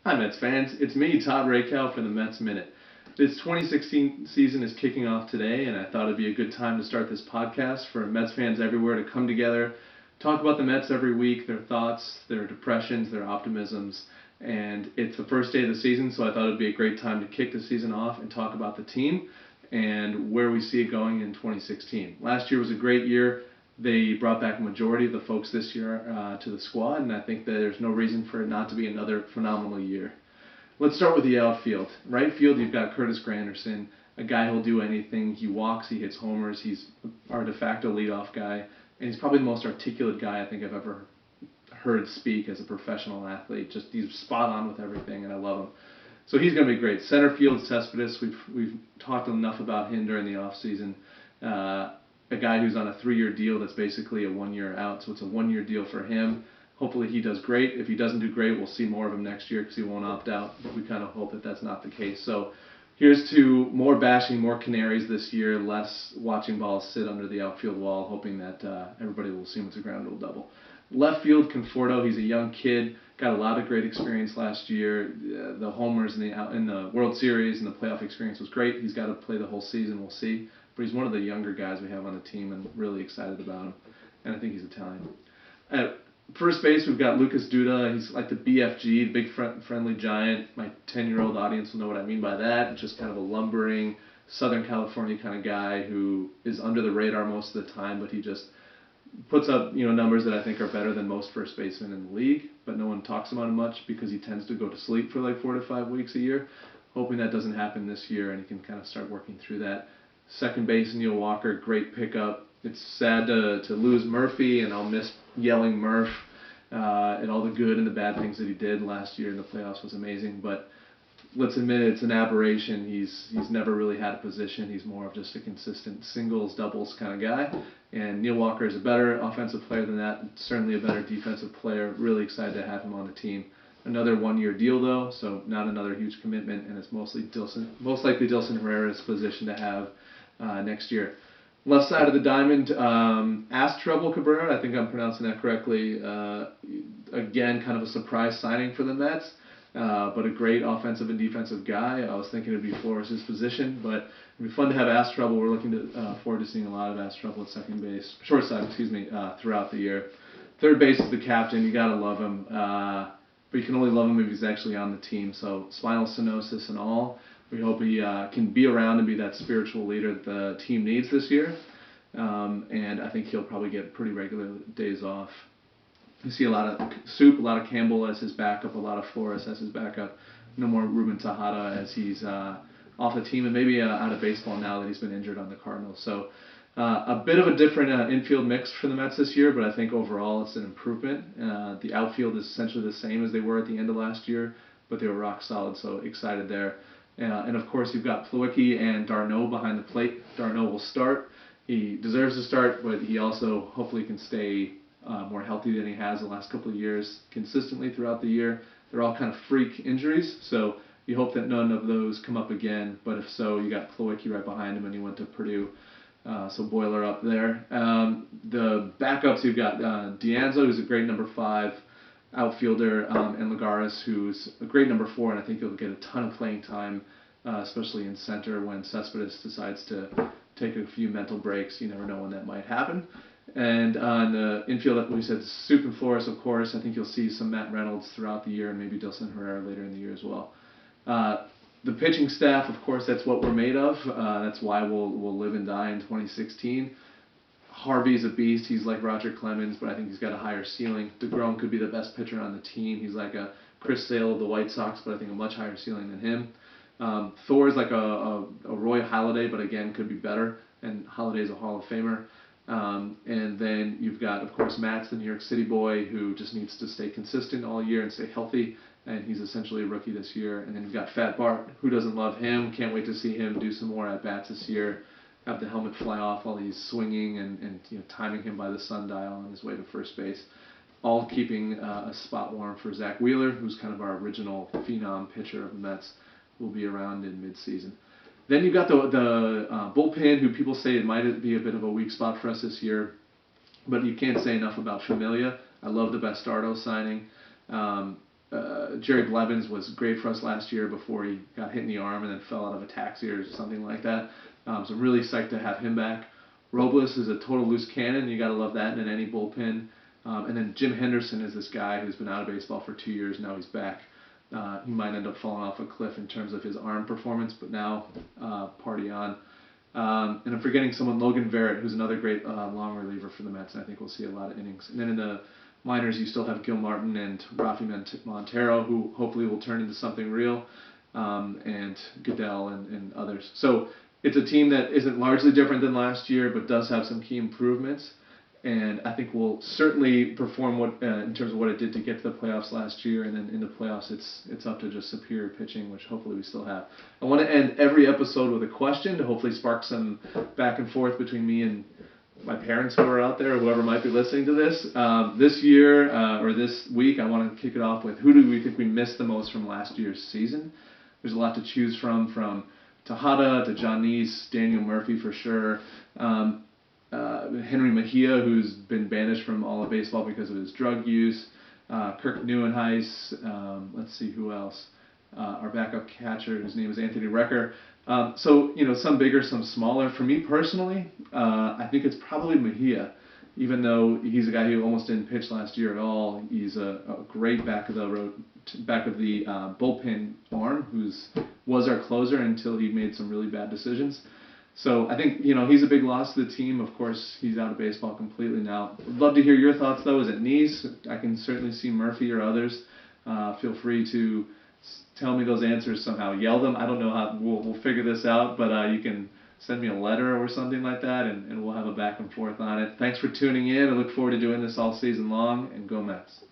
Hi, Mets fans. It's me, Todd Rakow from the MetsMinute. This 2016 season is kicking off today, and I thought it'd be a good time to start this podcast for Mets fans everywhere to come together, talk about the Mets every week, their thoughts, their depressions, their optimisms. And it's the first day of the season, so I thought it'd be a great time to kick the season off and talk about the team and where we see it going in 2016. Last year was a great year. They brought back a majority of the folks this year to the squad, and I think that there's no reason for it not to be another phenomenal year. Let's start with the outfield. Right field, you've got Curtis Granderson, a guy who'll do anything. He walks, he hits homers, he's our de facto leadoff guy, and he's probably the most articulate guy I think I've ever heard speak as a professional athlete. Just he's spot on with everything, and I love him. So he's going to be great. Center field, Cespedes. We've talked enough about him during the offseason. A guy who's on a 3-year deal that's basically a 1-year out, so it's a 1-year deal for him. Hopefully he does great. If he doesn't do great, we'll see more of him next year because he won't opt out, but we kind of hope that that's not the case. So here's to more bashing, more canaries this year, less watching balls sit under the outfield wall, hoping that everybody will assume it's a ground rule double. Left field, Conforto, he's a young kid, got a lot of great experience last year. The homers in the World Series and the playoff experience was great. He's got to play the whole season, we'll see. But he's one of the younger guys we have on the team and really excited about him. And I think he's Italian. At first base, we've got Lucas Duda. He's like the BFG, big friendly giant. My 10-year-old audience will know what I mean by that. Just kind of a lumbering, Southern California kind of guy who is under the radar most of the time, but he just puts up numbers that I think are better than most first basemen in the league, but no one talks about him much because he tends to go to sleep for like 4 to 5 weeks a year. Hoping that doesn't happen this year and he can kind of start working through that. Second base, Neil Walker, great pickup. It's sad to lose Murphy, and I'll miss yelling Murph and all the good and the bad things that he did last year in the playoffs was amazing. But let's admit it's an aberration. He's never really had a position. He's more of just a consistent singles, doubles kind of guy. And Neil Walker is a better offensive player than that, certainly a better defensive player. Really excited to have him on the team. Another 1-year deal though, so not another huge commitment, and it's most likely Dilson Herrera's position to have next year. Left side of the diamond, Asdrubal Cabrera, I think I'm pronouncing that correctly. Again, kind of a surprise signing for the Mets, but a great offensive and defensive guy. I was thinking it'd be Flores' position, but it'd be fun to have Asdrubal. We're looking forward to seeing a lot of Asdrubal at shortstop, throughout the year. Third base is the captain. You gotta love him, but you can only love him if he's actually on the team. So spinal stenosis and all. We hope he can be around and be that spiritual leader that the team needs this year. And I think he'll probably get pretty regular days off. You see a lot of Soup, a lot of Campbell as his backup, a lot of Flores as his backup. No more Ruben Tejada as he's off the team and maybe out of baseball now that he's been injured on the Cardinals. So a bit of a different infield mix for the Mets this year, but I think overall it's an improvement. The outfield is essentially the same as they were at the end of last year, but they were rock solid, so excited there. And of course, you've got Plawecki and d'Arnaud behind the plate. d'Arnaud will start. He deserves to start, but he also hopefully can stay more healthy than he has the last couple of years consistently throughout the year. They're all kind of freak injuries, so you hope that none of those come up again. But if so, you got Plawecki right behind him, and he went to Purdue, so boiler up there. The backups, you've got D'Anzo, who's a great number 5 outfielder, and Lagares, who's a great number 4, and I think he'll get a ton of playing time, especially in center when Cespedes decides to take a few mental breaks. You never know when that might happen. And on the infield, we said Soup and Flores, of course. I think you'll see some Matt Reynolds throughout the year and maybe Dilson Herrera later in the year as well. The pitching staff, of course, that's what we're made of. That's why we'll live and die in 2016. Harvey's a beast. He's like Roger Clemens, but I think he's got a higher ceiling. DeGrom could be the best pitcher on the team. He's like a Chris Sale of the White Sox, but I think a much higher ceiling than him. Thor's like a Roy Halladay, but again, could be better. And Holladay's a Hall of Famer. And then you've got, of course, Matt's the New York City boy who just needs to stay consistent all year and stay healthy. And he's essentially a rookie this year. And then you've got Fat Bart. Who doesn't love him? Can't wait to see him do some more at-bats this year. Have the helmet fly off while he's swinging and timing him by the sundial on his way to first base. All keeping a spot warm for Zach Wheeler, who's kind of our original phenom pitcher of the Mets, who will be around in midseason. Then you've got the bullpen, who people say it might be a bit of a weak spot for us this year, but you can't say enough about Familia. I love the Bastardo signing. Jerry Blevins was great for us last year before he got hit in the arm and then fell out of a taxi or something like that. So I'm really psyched to have him back. Robles is a total loose cannon. You got to love that in any bullpen. And then Jim Henderson is this guy who's been out of baseball for 2 years. Now he's back. He might end up falling off a cliff in terms of his arm performance, but now party on. And I'm forgetting someone, Logan Verrett, who's another great long reliever for the Mets, and I think we'll see a lot of innings. And then in the minors, you still have Gil Martin and Rafi Montero, who hopefully will turn into something real, and Goodell and others. So it's a team that isn't largely different than last year, but does have some key improvements. And I think will certainly perform in terms of what it did to get to the playoffs last year, and then in the playoffs it's up to just superior pitching, which hopefully we still have. I want to end every episode with a question to hopefully spark some back and forth between me and my parents who are out there, or whoever might be listening to this. This year or this week, I want to kick it off with who do we think we missed the most from last year's season? There's a lot to choose from Tejada to John Neese, Daniel Murphy for sure. Henry Mejia, who's been banished from all of baseball because of his drug use. Kirk Neuenhuis. Let's see who else. Our backup catcher, whose name is Anthony Recker. So, some bigger, some smaller. For me personally, I think it's probably Mejia. Even though he's a guy who almost didn't pitch last year at all, he's a great back of the bullpen arm, was our closer until he made some really bad decisions. So I think, he's a big loss to the team. Of course, he's out of baseball completely now. I'd love to hear your thoughts, though. Is it Neese? I can certainly see Murphy or others. Feel free to tell me those answers somehow. Yell them. I don't know how. We'll figure this out, but you can send me a letter or something like that, and we'll have a back and forth on it. Thanks for tuning in. I look forward to doing this all season long, and go Mets.